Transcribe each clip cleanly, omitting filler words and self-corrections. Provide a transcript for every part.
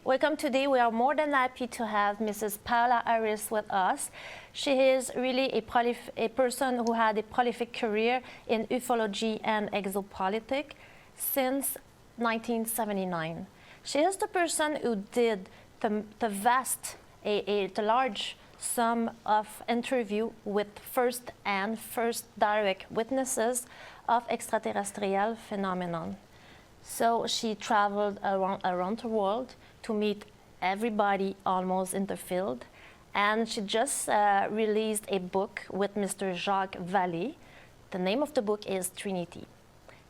Welcome today. We are more than happy to have Mrs. Paola Harris with us. She is really a person who had a prolific career in ufology and exopolitics since 1979. She is the person who did the large sum of interview with first direct witnesses of extraterrestrial phenomenon. So she traveled around the world to meet everybody almost in the field, and she just released a book with Mr. Jacques Vallée. The name of the book is Trinity.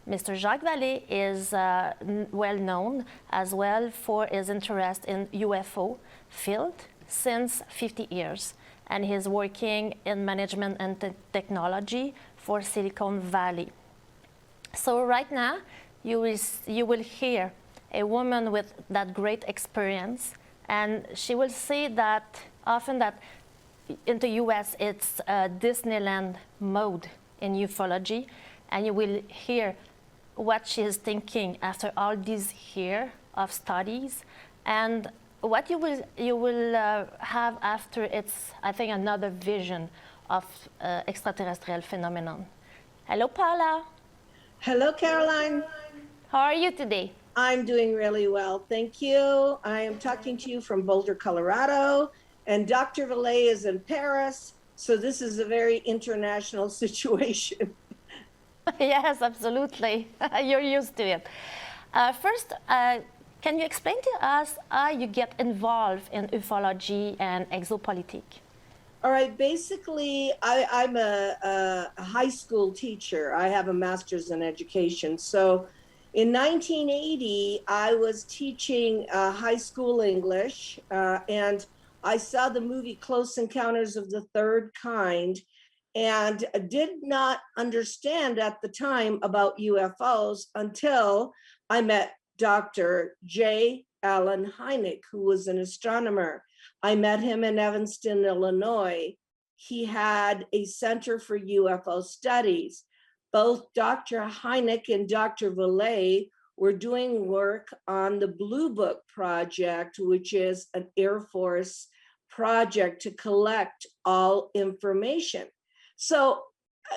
Mr. Jacques Vallée is well known as well for his interest in UFO field since 50 years, and he's working in management and technology for Silicon Valley. So right now, you will hear a woman with that great experience, and she will say that often that in the US it's Disneyland mode in ufology, and you will hear what she is thinking after all these years of studies, and what you will have after it's, I think, another vision of extraterrestrial phenomenon. Hello, Paola. Hello, Caroline. How are you today? I'm doing really well, thank you. I am talking to you from Boulder, Colorado, and Dr. Vallée is in Paris, so this is a very international situation. Yes, absolutely. You're used to it. First, can you explain to us how you get involved in ufology and exopolitics? All right, basically, I'm a high school teacher. I have a master's in education. So in 1980, I was teaching high school English, and I saw the movie Close Encounters of the Third Kind, and did not understand at the time about UFOs until I met Dr. J. Allen Hynek, who was an astronomer. I met him in Evanston, Illinois. He had a Center for UFO Studies. Both Dr. Hynek and Dr. Vallée were doing work on the Blue Book project, which is an Air Force project to collect all information. So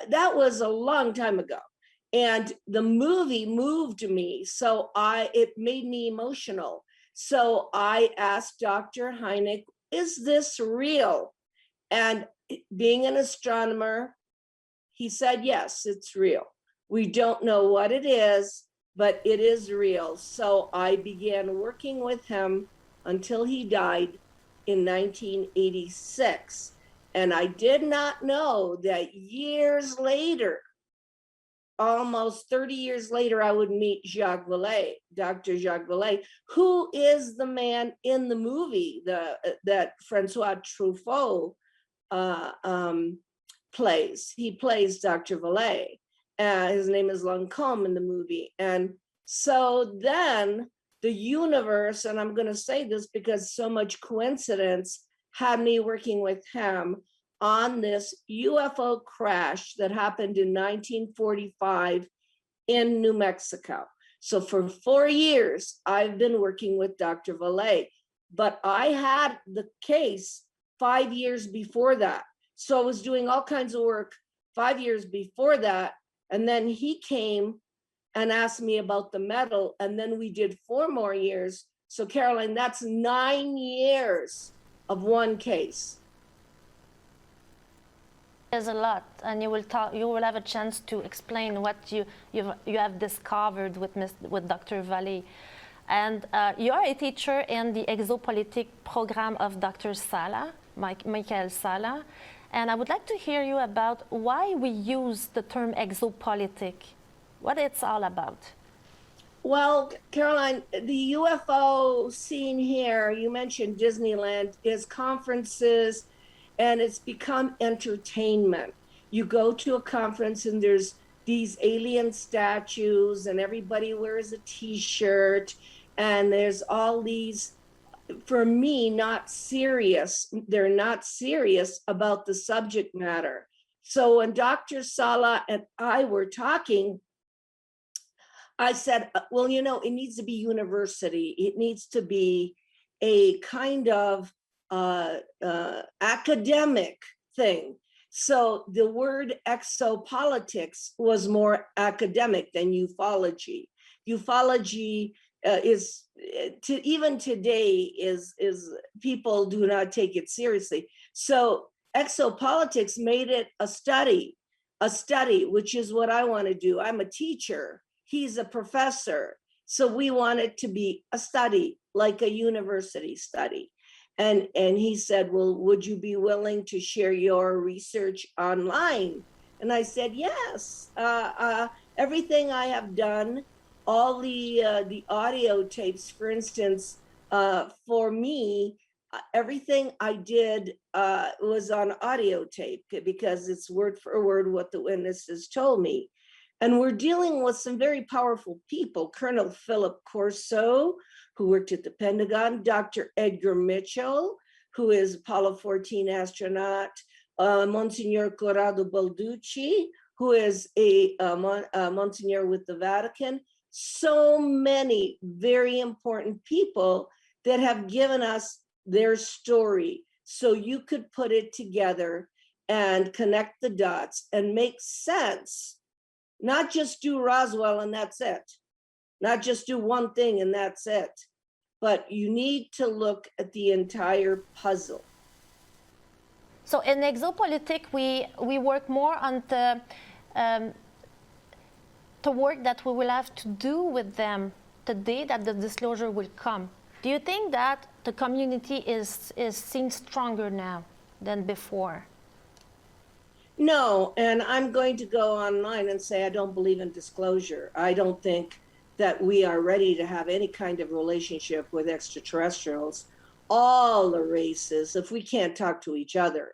that was a long time ago. And the movie moved me, so it made me emotional. So I asked Dr. Hynek, is this real? And being an astronomer, he said, yes, it's real. We don't know what it is, but it is real. So I began working with him until he died in 1986. And I did not know that years later, almost 30 years later, I would meet Jacques Vallée, Dr. Jacques Vallée, who is the man in the movie that Francois Truffaut plays. He plays Dr. Vallée. His name is Lancôme in the movie. And so then the universe, and I'm going to say this because so much coincidence, had me working with him on this UFO crash that happened in 1945 in New Mexico. So for 4 years, I've been working with Dr. Vallée, but I had the case 5 years before that. So I was doing all kinds of work 5 years before that. And then he came and asked me about the medal. And then we did 4 more years. So Caroline, that's 9 years of one case. There's a lot, and you will have a chance to explain what you have discovered with Dr. Vallée. And you are a teacher in the exopolitics program of Dr. Sala, Michael Sala. And I would like to hear you about why we use the term exopolitics, what it's all about. Well, Caroline, the UFO scene here, you mentioned Disneyland, is conferences, and it's become entertainment. You go to a conference and there's these alien statues and everybody wears a t-shirt, and there's all these, for me, not serious. They're not serious about the subject matter. So when Dr. Sala and I were talking, I said, well, you know, it needs to be university. It needs to be a kind of academic thing. So the word exopolitics was more academic than ufology. Ufology is even today is people do not take it seriously. So exopolitics made it a study, which is what I want to do. I'm a teacher. He's a professor. So we want it to be a study, like a university study. And he said, well, would you be willing to share your research online? And I said, yes. Everything I have done, all the audio tapes, for instance, for me, everything I did was on audio tape because it's word for word what the witnesses told me. And we're dealing with some very powerful people, Colonel Philip Corso, who worked at the Pentagon, Dr. Edgar Mitchell, who is Apollo 14 astronaut, Monsignor Corrado Balducci, who is a Monsignor with the Vatican. So many very important people that have given us their story. So you could put it together and connect the dots and make sense. Not just do Roswell and that's it. Not just do one thing and that's it. But you need to look at the entire puzzle. So in exopolitics, we work more on the work that we will have to do with them the day that the disclosure will come. Do you think that the community is seen stronger now than before? No, and I'm going to go online and say I don't believe in disclosure. I don't think that we are ready to have any kind of relationship with extraterrestrials. All the races, if we can't talk to each other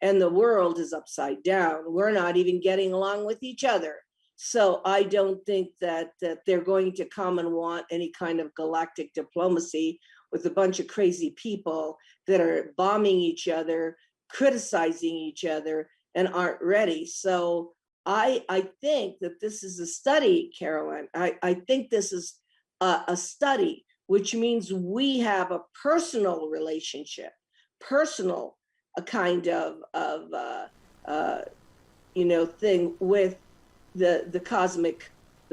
and the world is upside down, we're not even getting along with each other. So I don't think that they're going to come and want any kind of galactic diplomacy with a bunch of crazy people that are bombing each other, criticizing each other, and aren't ready. So I think that this is a study, Carolyn. I think this is a study, which means we have a personal relationship, a kind of thing with the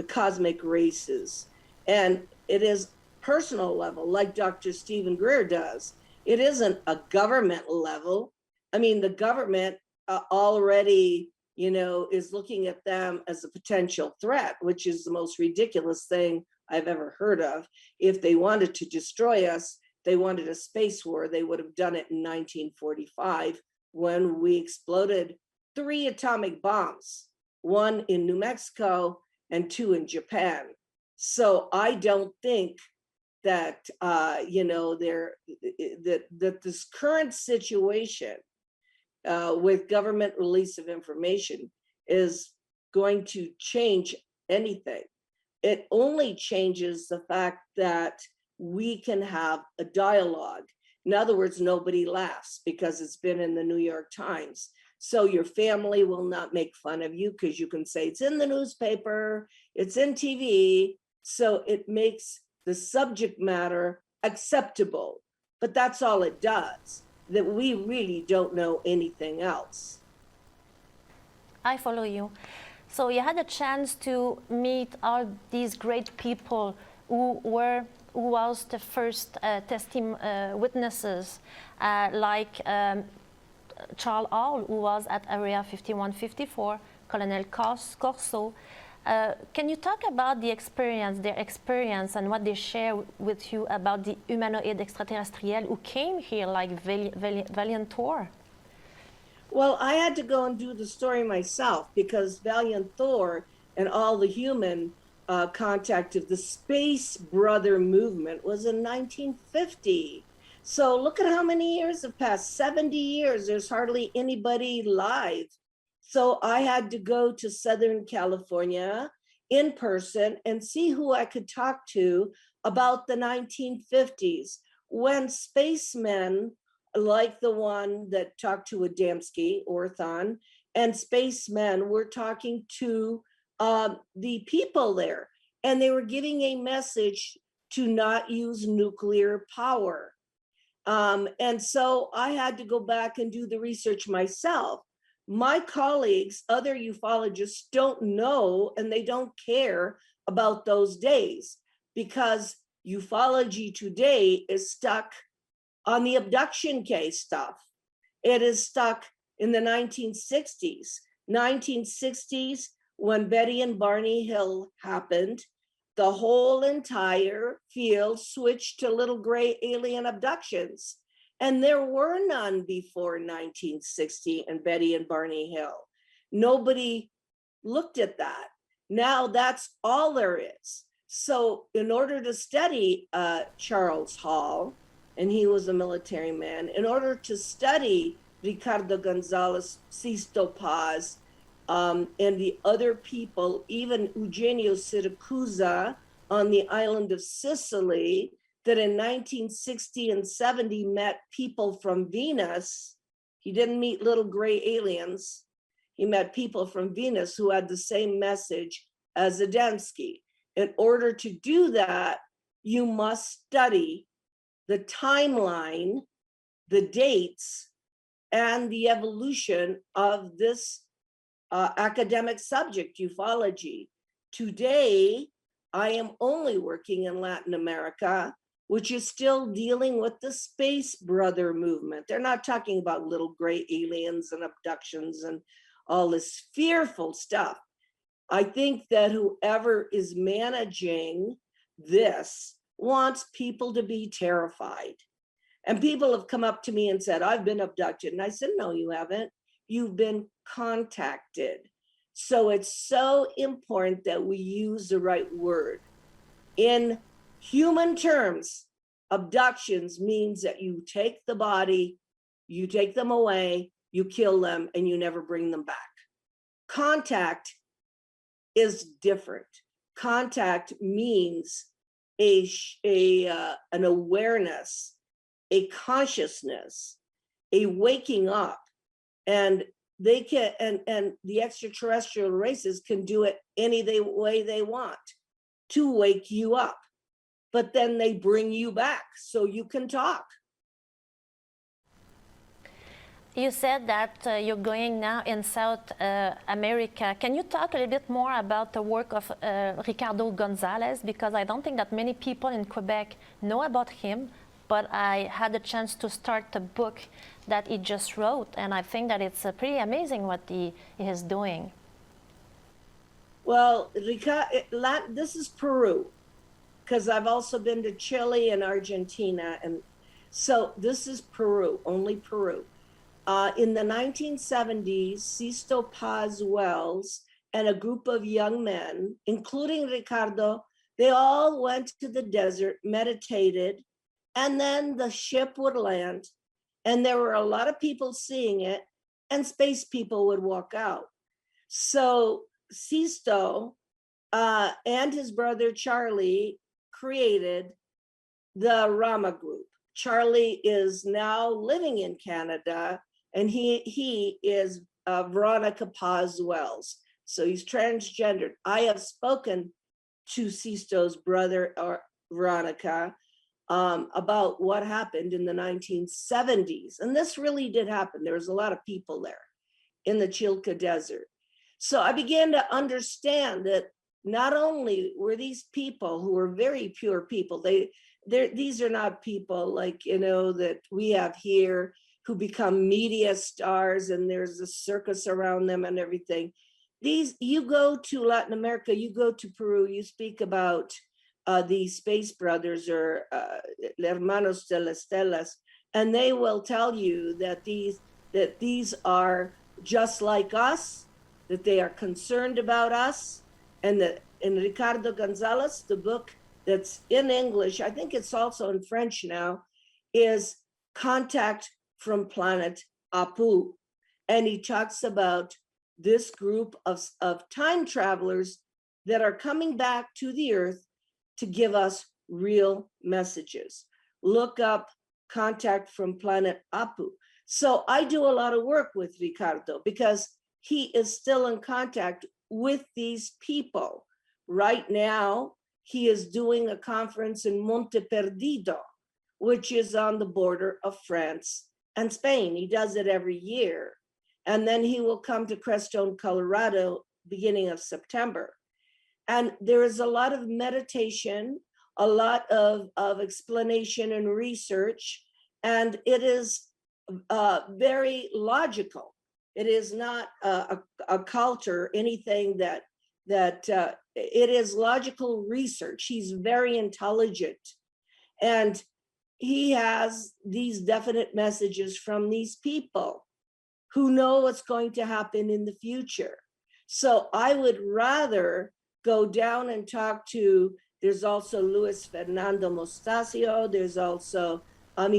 cosmic races. And it is personal level, like Dr. Stephen Greer does. It isn't a government level. I mean, the government already, is looking at them as a potential threat, which is the most ridiculous thing I've ever heard of. If they wanted to destroy us, they wanted a space war, they would have done it in 1945 when we exploded 3 atomic bombs, 1 in New Mexico and 2 in Japan. So I don't think that, that this current situation with government release of information is going to change anything. It only changes the fact that we can have a dialogue. In other words, nobody laughs because it's been in the New York Times. So your family will not make fun of you because you can say it's in the newspaper, it's in TV. So it makes the subject matter acceptable, but that's all it does. That we really don't know anything else. I follow you. So you had a chance to meet all these great people who was the first witnesses, like Charles Hall, who was at Area 5154, Colonel Corso. Can you talk about their experience and what they share with you about the humanoid extraterrestrial who came here like Valiant Thor? Well, I had to go and do the story myself because Valiant Thor and all the human contact of the Space Brother movement was in 1950. So look at how many years have passed, 70 years, there's hardly anybody live. So I had to go to Southern California in person and see who I could talk to about the 1950s when spacemen like the one that talked to Adamski, Orthon, and spacemen were talking to the people there. And they were giving a message to not use nuclear power. And so I had to go back and do the research myself. My colleagues, other ufologists, don't know and they don't care about those days because ufology today is stuck on the abduction case stuff. It is stuck in the 1960s. 1960s, when Betty and Barney Hill happened, the whole entire field switched to little gray alien abductions. And there were none before 1960 and Betty and Barney Hill. Nobody looked at that. Now that's all there is. So in order to study Charles Hall, and he was a military man, in order to study Ricardo Gonzalez, Sisto Paz, and the other people, even Eugenio Siracusa on the island of Sicily, that in 1960 and 70 met people from Venus. He didn't meet little gray aliens. He met people from Venus who had the same message as Adamski. In order to do that, you must study the timeline, the dates, and the evolution of this academic subject, ufology. Today, I am only working in Latin America, which is still dealing with the space brother movement. They're not talking about little gray aliens and abductions and all this fearful stuff. I think that whoever is managing this wants people to be terrified. And people have come up to me and said, I've been abducted. And I said, no, you haven't. You've been contacted. So it's so important that we use the right word. In human terms, abductions means that you take the body, you take them away, you kill them, and you never bring them back. Contact is different. Contact means an awareness, a consciousness, a waking up, and they can, and the extraterrestrial races can do it any way they want to wake you up, but then they bring you back so you can talk. You said that you're going now in South America. Can you talk a little bit more about the work of Ricardo Gonzalez? Because I don't think that many people in Quebec know about him, but I had the chance to start the book that he just wrote, and I think that it's pretty amazing what he is doing. Well, this is Peru, because I've also been to Chile and Argentina, and so this is Peru, only Peru. In the 1970s, Sisto Paz Wells and a group of young men, including Ricardo, they all went to the desert, meditated, and then the ship would land, and there were a lot of people seeing it, and space people would walk out. So Sisto and his brother Charlie created the Rama group. Charlie is now living in Canada, and he is Veronica Paz Wells. So he's transgendered. I have spoken to Sisto's brother, or Veronica, about what happened in the 1970s. And this really did happen. There was a lot of people there in the Chilca Desert. So I began to understand that not only were these people who were very pure people, these are not people like, that we have here who become media stars and there's a circus around them and everything. You go to Latin America, you go to Peru, you speak about the Space Brothers or Hermanos de las Estelas, and they will tell you that these are just like us, that they are concerned about us, and that in Ricardo Gonzalez, the book that's in English, I think it's also in French now, is Contact from Planet Apu. And he talks about this group of time travelers that are coming back to the Earth to give us real messages. Look up Contact from Planet Apu. So I do a lot of work with Ricardo because he is still in contact with these people. Right now, he is doing a conference in Monte Perdido, which is on the border of France and Spain. He does it every year. And then he will come to Crestone, Colorado, beginning of September. And there is a lot of meditation, a lot of explanation and research, and it is very logical. It is not a cult or anything that it is logical research. He's very intelligent, and he has these definite messages from these people who know what's going to happen in the future. So I would rather go down and talk to, there's also Luis Fernando Mostacio, there's also,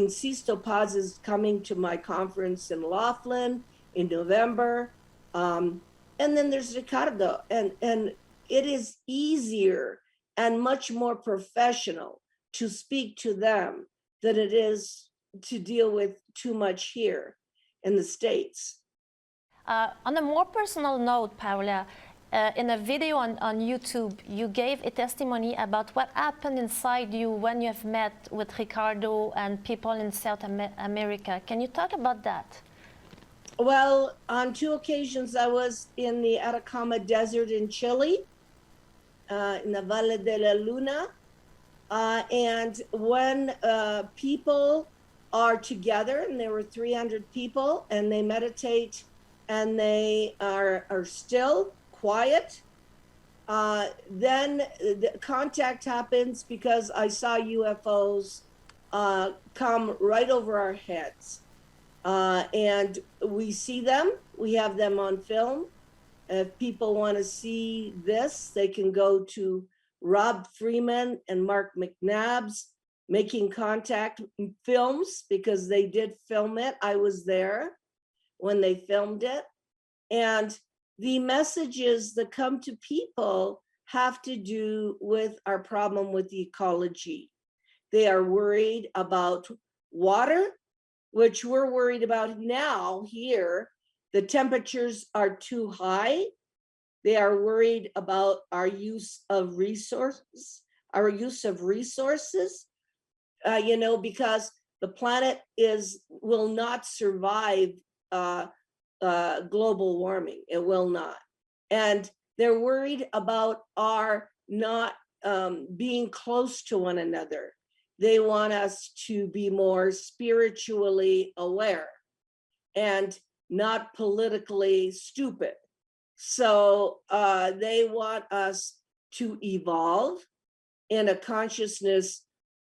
Sisto Paz is coming to my conference in Laughlin in November. And then there's Ricardo, and it is easier and much more professional to speak to them than it is to deal with too much here in the States. On a more personal note, Paola, in a video on YouTube, you gave a testimony about what happened inside you when you have met with Ricardo and people in South America. Can you talk about that? Well, on 2 occasions, I was in the Atacama Desert in Chile, in the Valle de la Luna. And when people are together, and there were 300 people, and they meditate and they are still, quiet, then the contact happens because I saw UFOs come right over our heads. And we see them, we have them on film. If people want to see this, they can go to Rob Freeman and Mark McNabb's Making Contact films, because they did film it. I was there when they filmed it. And the messages that come to people have to do with our problem with the ecology. They are worried about water, which we're worried about now here. The temperatures are too high. They are worried about our use of resources, because the planet will not survive global warming. It will not. And they're worried about our not being close to one another. They want us to be more spiritually aware and not politically stupid. So they want us to evolve in a consciousness.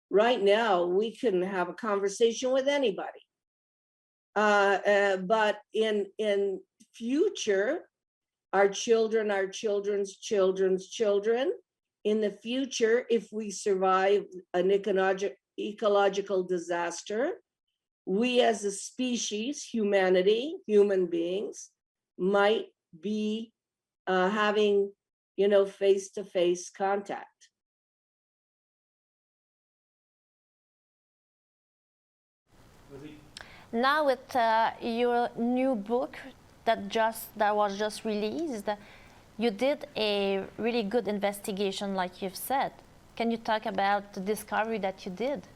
Right now, we couldn't have a conversation with anybody. But in future, our children, our children's children's children, in the future, if we survive an ecological disaster, we as a species, humanity, human beings, might be having, face-to-face contact. Now with your new book that was just released, you did a really good investigation, like you've said. Can you talk about the discovery that you did?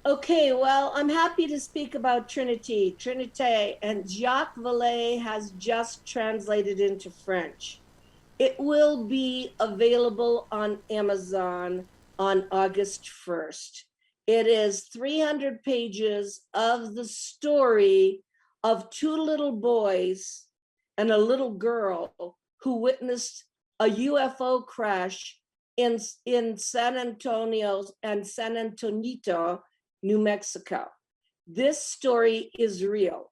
Okay, well, I'm happy to speak about Trinité, and Jacques Vallée has just translated into French. It will be available on Amazon on August 1st. It is 300 pages of the story of 2 little boys and a little girl who witnessed a UFO crash in San Antonio and San Antonito, New Mexico. This story is real.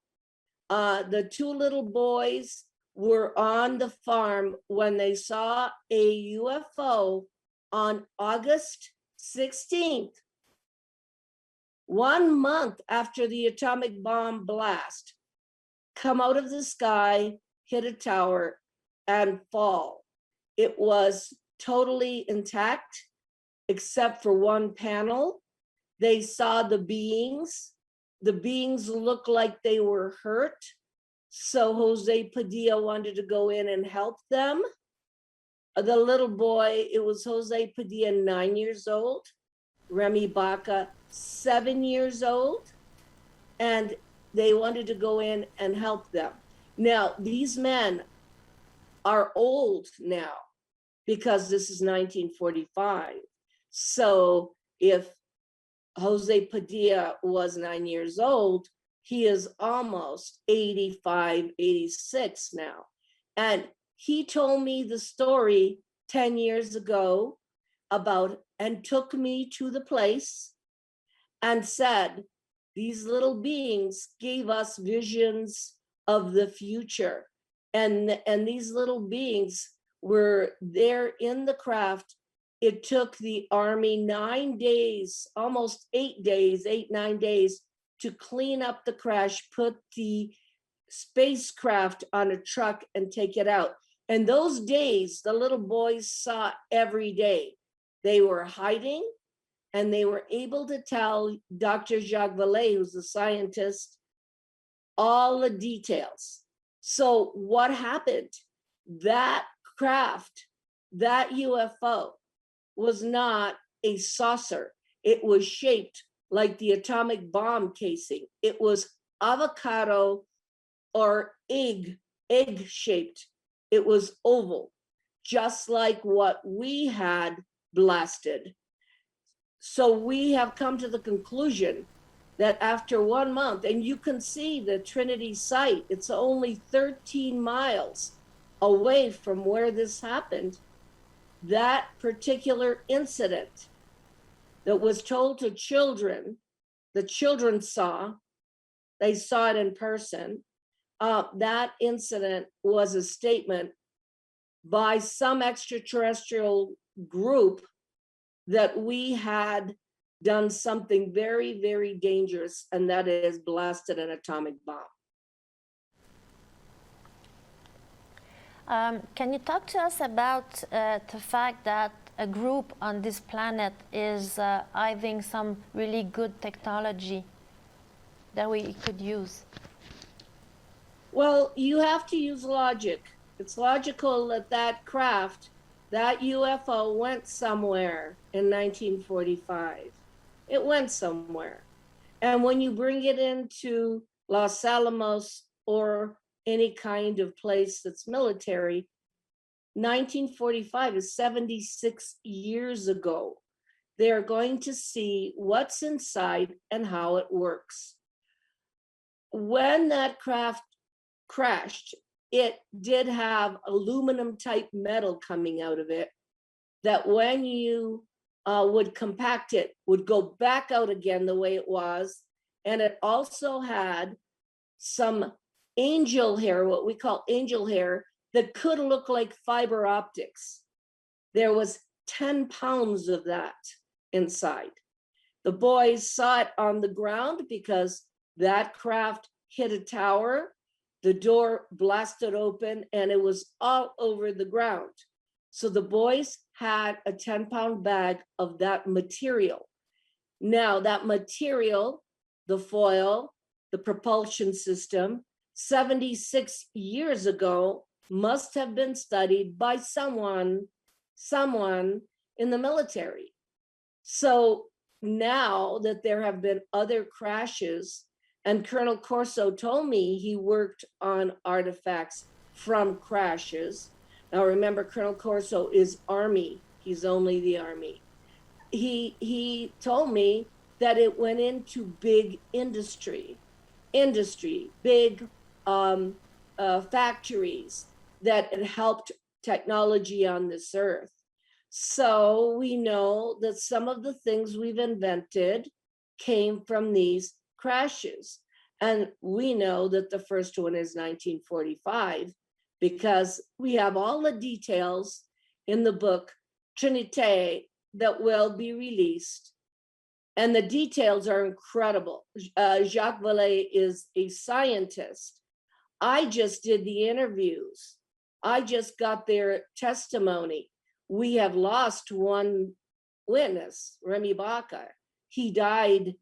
The 2 little boys were on the farm when they saw a UFO on August 16th, 1 month after the atomic bomb blast, come out of the sky, hit a tower, and fall. It was totally intact, except for one panel. They saw the beings. The beings looked like they were hurt. So Jose Padilla wanted to go in and help them. The little boy, it was Jose Padilla, 9 years old. Remy Baca 7 years old, and they wanted to go in and help them. Now, these men are old now because this is 1945. So if Jose Padilla was 9 years old, he is almost 85, 86 now. And he told me the story 10 years ago about, and took me to the place and said, these little beings gave us visions of the future. And these little beings were there in the craft. It took the Army 9 days, almost 8 days, 9 days, to clean up the crash, put the spacecraft on a truck and take it out. And those days, the little boys saw every day. They were hiding, and they were able to tell Dr. Jacques Vallée, who's a scientist, all the details. So what happened? That craft, that UFO, was not a saucer. It was shaped like the atomic bomb casing. It was avocado or egg shaped. It was oval, just like what we had blasted. So we have come to the conclusion that after 1 month, and you can see the Trinity site, it's only 13 miles away from where this happened. That particular incident that was told to children, the children saw, they saw it in person. That incident was a statement by some extraterrestrial group that we had done something very, very dangerous, and that is blasted an atomic bomb. Can you talk to us about the fact that a group on this planet is having some really good technology that we could use? Well, you have to use logic. It's logical that that craft, that UFO went somewhere in 1945. It went somewhere. And when you bring it into Los Alamos or any kind of place that's military, 1945 is 76 years ago. They're going to see what's inside and how it works. When that craft crashed, it did have aluminum type metal coming out of it that when you would compact it, would go back out again the way it was. And it also had some angel hair, what we call angel hair, that could look like fiber optics. There was 10 pounds of that inside. The boys saw it on the ground because that craft hit a tower, the door blasted open, and it was all over the ground. So the boys had a 10-pound bag of that material. Now that material, the foil, the propulsion system, 76 years ago must have been studied by someone in the military. So now that there have been other crashes, and Colonel Corso told me he worked on artifacts from crashes. Now remember, Colonel Corso is Army. He's only the Army. He told me that it went into big industry, big factories that had helped technology on this earth. So we know that some of the things we've invented came from these crashes. And we know that the first one is 1945 because we have all the details in the book Trinité that will be released. And the details are incredible. Jacques Vallée is a scientist. I just did the interviews. I just got their testimony. We have lost one witness, Remy Baca. He died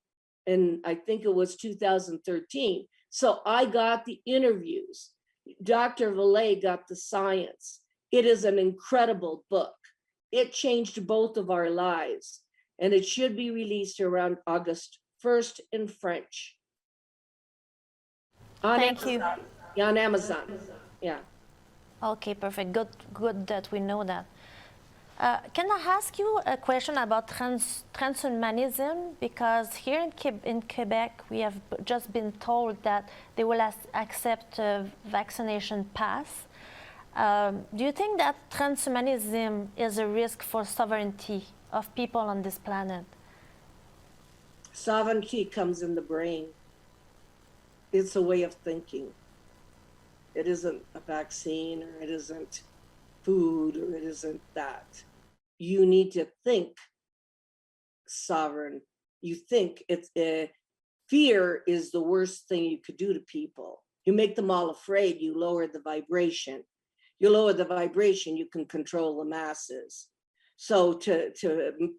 in, I think it was 2013. So I got the interviews. Dr. Vallée got the science. It is an incredible book. It changed both of our lives. and it should be released around August 1st in French. Thank you. Yeah, on Amazon. Yeah. Okay, perfect. Good that we know that. Can I ask you a question about transhumanism? Because here in Quebec, we have just been told that they will accept a vaccination pass. Do you think that transhumanism is a risk for sovereignty of people on this planet? Sovereignty comes in the brain. It's a way of thinking. It isn't a vaccine, or it isn't food, or it isn't that. You need to think sovereign. You think fear is the worst thing you could do to people. You make them all afraid, you lower the vibration. You lower the vibration, you can control the masses. So to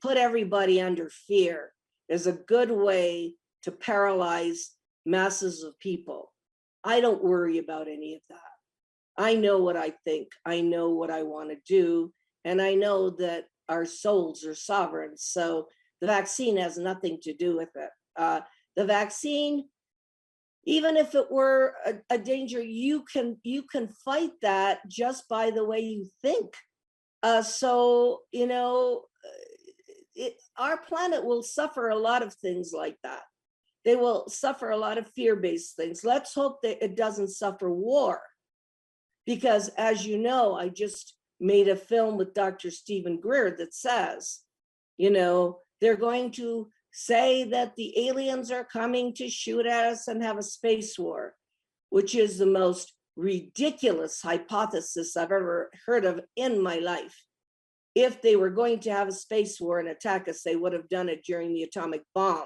put everybody under fear is a good way to paralyze masses of people. I don't worry about any of that. I know what I think. I know what I want to do. And I know that our souls are sovereign. So the vaccine has nothing to do with it. The vaccine, even if it were a danger, you can fight that just by the way you think. So, you know, our planet will suffer a lot of things like that. They will suffer a lot of fear-based things. Let's hope that it doesn't suffer war. Because as you know, I just made a film with Dr. Stephen Greer that says, you know, they're going to say that the aliens are coming to shoot at us and have a space war, which is the most ridiculous hypothesis I've ever heard of in my life. If they were going to have a space war and attack us, they would have done it during the atomic bomb.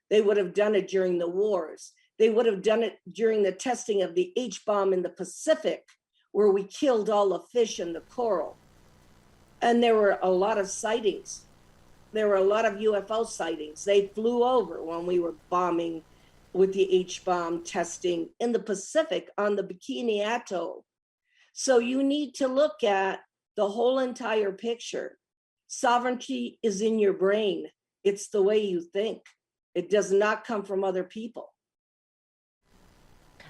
They would have done it during the wars. They would have done it during the testing of the H-bomb in the Pacific, where we killed all the fish and the coral. And there were a lot of sightings. There were a lot of UFO sightings. They flew over when we were bombing with the H-bomb testing in the Pacific on the Bikini Atoll. So you need to look at the whole entire picture. Sovereignty is in your brain. It's the way you think. It does not come from other people.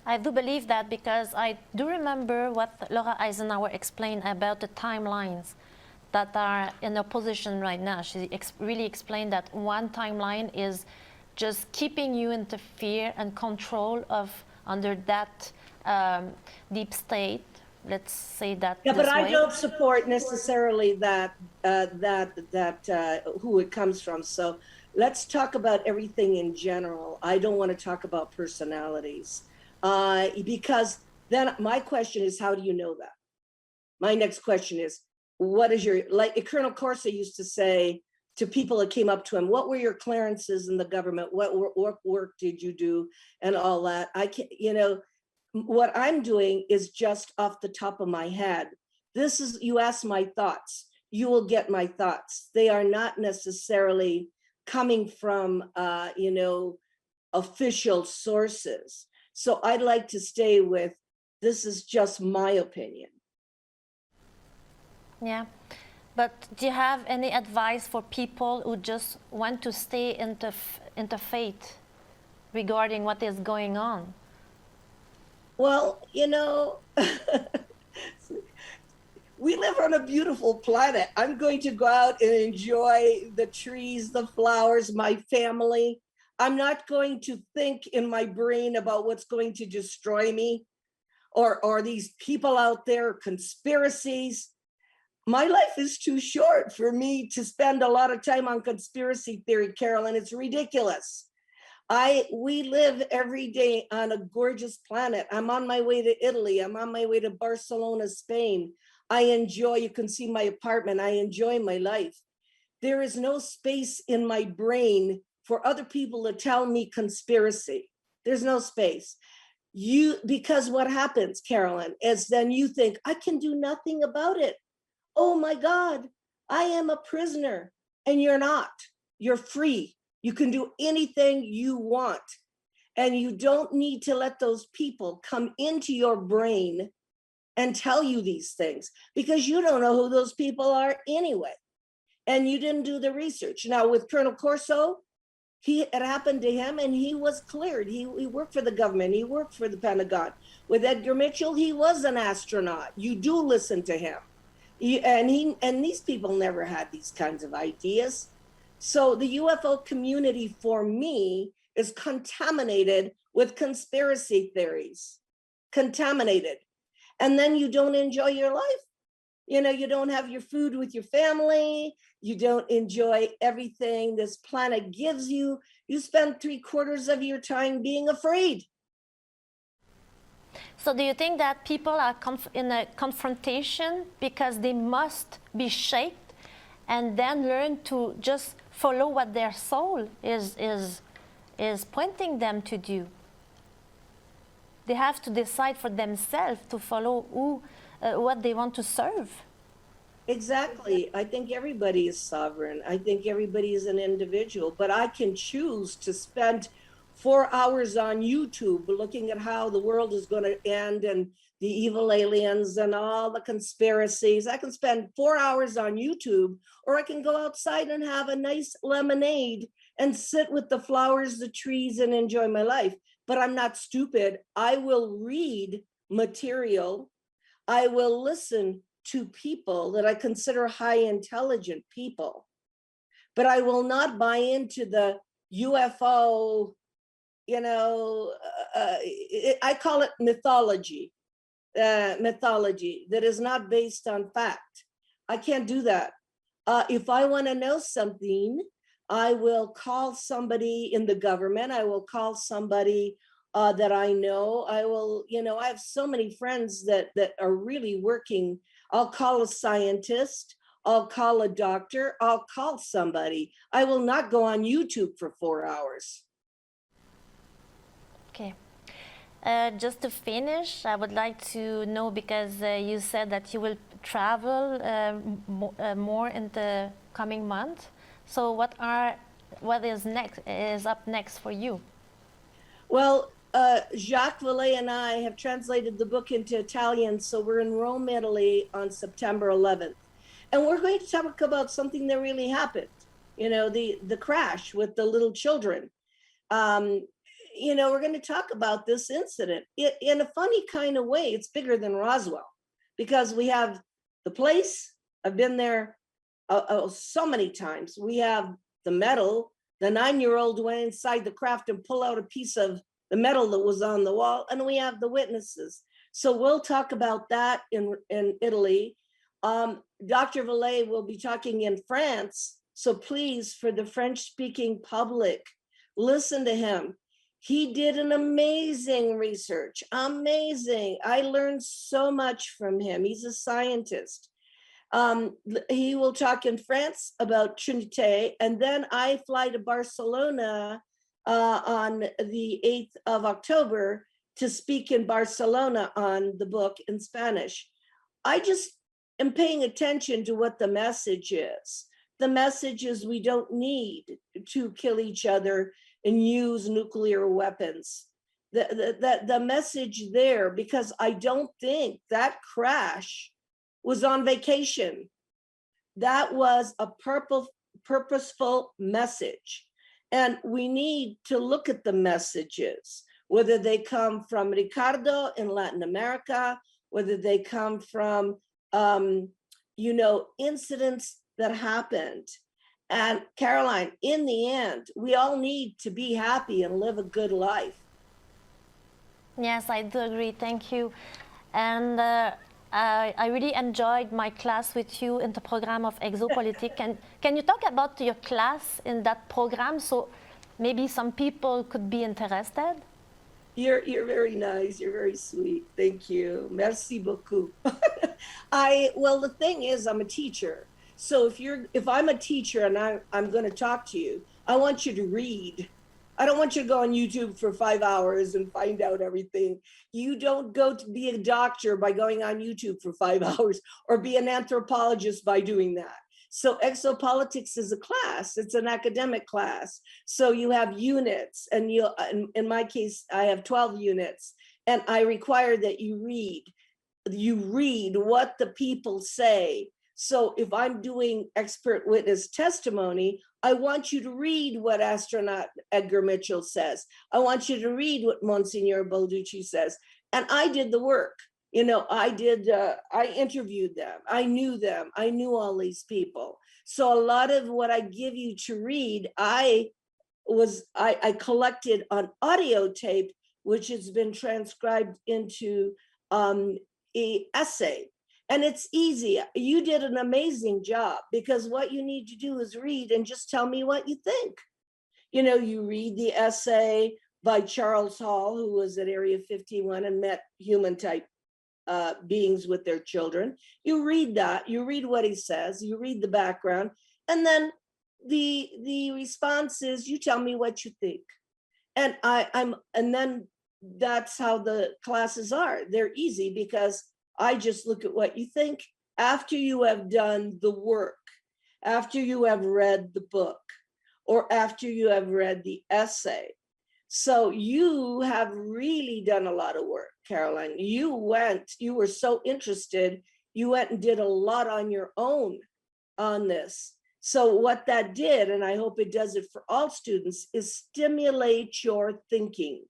I do believe that, because I do remember what Laura Eisenhower explained about the timelines that are in opposition right now. She really explained that one timeline is just keeping you into fear and control of under that deep state. Let's say that. Yeah, but I don't support necessarily that who it comes from. So let's talk about everything in general. I don't want to talk about personalities. Because then my question is, how do you know that? My next question is, what is your, like Colonel Corsa used to say to people that came up to him, what were your clearances in the government? What work did you do and all that? I can't, you know, what I'm doing is just off the top of my head. This is, you ask my thoughts, you will get my thoughts. They are not necessarily coming from, you know, official sources. So I'd like to stay with, this is just my opinion. Yeah, but do you have any advice for people who just want to stay into faith regarding what is going on? Well, you know, we live on a beautiful planet. I'm going to go out and enjoy the trees, the flowers, my family. I'm not going to think in my brain about what's going to destroy me, or these people out there, conspiracies. My life is too short for me to spend a lot of time on conspiracy theory, Carolyn. It's ridiculous. We live every day on a gorgeous planet. I'm on my way to Italy. I'm on my way to Barcelona, Spain. I enjoy, you can see my apartment. I enjoy my life. There is no space in my brain for other people to tell me conspiracy. There's no space. Because what happens, Carolyn, is then you think, I can do nothing about it. Oh my God, I am a prisoner. And you're not. You're free. You can do anything you want. And you don't need to let those people come into your brain and tell you these things, because you don't know who those people are anyway. and you didn't do the research. Now with Colonel Corso, it happened to him and he was cleared. He worked for the government. He worked for the Pentagon. With Edgar Mitchell, he was an astronaut. You do listen to him. And these people never had these kinds of ideas. So the UFO community for me is contaminated with conspiracy theories, contaminated. And then you don't enjoy your life. You know, you don't have your food with your family. You don't enjoy everything this planet gives you. You spend 3/4 of your time being afraid. So do you think that people are in a confrontation because they must be shaped and then learn to just follow what their soul is pointing them to do? They have to decide for themselves to follow what they want to serve. Exactly. I think everybody is sovereign. I think everybody is an individual, but I can choose to spend 4 hours on YouTube looking at how the world is going to end and the evil aliens and all the conspiracies. I can spend 4 hours on YouTube, or I can go outside and have a nice lemonade and sit with the flowers, the trees, and enjoy my life. But I'm not stupid. I will read material. I will listen to people that I consider high intelligent people, but I will not buy into the UFO, you know, I call it mythology that is not based on fact. I can't do that. If I want to know something, I will call somebody in the government. I will call somebody that I know. I will, you know, I have so many friends that are really working. I'll call a scientist. I'll call a doctor. I'll call somebody. I will not go on YouTube for 4 hours. Okay. Just to finish, I would like to know, because you said that you will travel more in the coming month. So what is up next for you? Well, Jacques Vallée and I have translated the book into Italian, so we're in Rome, Italy on September 11th. And we're going to talk about something that really happened, you know, the crash with the little children. You know, we're going to talk about this incident in a funny kind of way. It's bigger than Roswell because we have the place. I've been there so many times. We have the metal. The 9-year-old went inside the craft and pulled out a piece of the metal that was on the wall, and we have the witnesses. So we'll talk about that in Italy. Dr. Vallée will be talking in France. So please, for the French-speaking public, listen to him. He did an amazing research, amazing. I learned so much from him. He's a scientist. He will talk in France about Trinité, and then I fly to Barcelona on the 8th of October to speak in Barcelona on the book in Spanish. I just am paying attention to what the message is. The message is we don't need to kill each other and use nuclear weapons. The message there, because I don't think that crash was on vacation. That was a purposeful message. And we need to look at the messages, whether they come from Ricardo in Latin America, whether they come from, you know, incidents that happened. And Caroline, in the end, we all need to be happy and live a good life. Yes, I do agree. Thank you. And I really enjoyed my class with you in the program of Exopolitique. Can you talk about your class in that program so maybe some people could be interested? You're very nice. You're very sweet. Thank you. Merci beaucoup. Well, the thing is, I'm a teacher. So if I'm a teacher and I'm going to talk to you, I want you to read. I don't want you to go on YouTube for 5 hours and find out everything. You don't go to be a doctor by going on YouTube for 5 hours or be an anthropologist by doing that. So exopolitics is a class. It's an academic class. So you have units, and in my case, I have 12 units, and I require that you read what the people say So if I'm doing expert witness testimony, I want you to read what astronaut Edgar Mitchell says. I want you to read what Monsignor Balducci says. And I did the work. You know, I interviewed them. I knew them. I knew all these people. So a lot of what I give you to read, I collected on audio tape, which has been transcribed into an essay. And it's easy. You did an amazing job, because what you need to do is read and just tell me what you think. You know, you read the essay by Charles Hall, who was at Area 51 and met human type beings with their children. You read that, you read what he says, you read the background, and then the response is, you tell me what you think. And and then that's how the classes are. They're easy, because I just look at what you think after you have done the work, after you have read the book, or after you have read the essay. So you have really done a lot of work, Caroline. You were so interested, you went and did a lot on your own on this. So what that did, and I hope it does it for all students, is stimulate your thinking.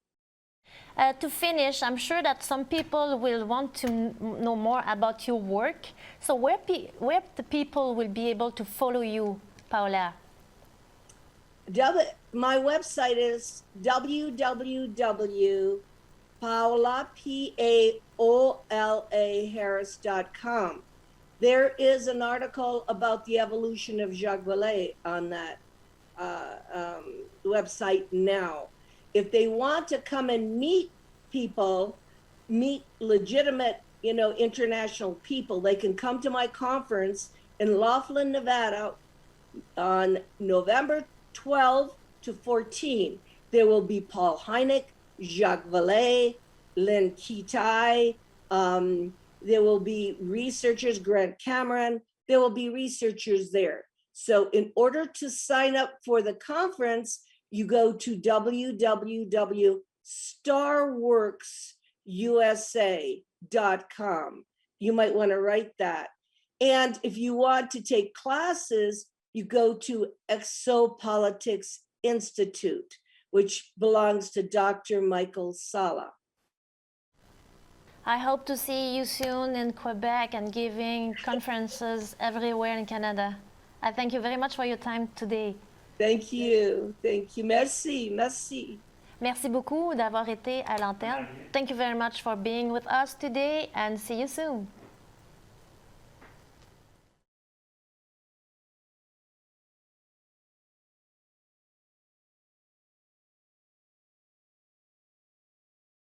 To finish, I'm sure that some people will want to know more about your work. So where the people will be able to follow you, Paola? My website is www.paolaharris.com. There is an article about the evolution of Jacques Vallée on that website now. If they want to come and meet people, meet legitimate, you know, international people, they can come to my conference in Laughlin, Nevada on November 12 to 14. There will be Paul Hynek, Jacques Vallée, Lynn Kitai. There will be researchers, Grant Cameron. There will be researchers there. So in order to sign up for the conference, you go to www.starworksusa.com. You might want to write that. And if you want to take classes, you go to Exopolitics Institute, which belongs to Dr. Michael Sala. I hope to see you soon in Quebec and giving conferences everywhere in Canada. I thank you very much for your time today. Thank you. Thank you. Merci. Merci. Merci beaucoup d'avoir été à l'antenne. Thank you very much for being with us today, and see you soon.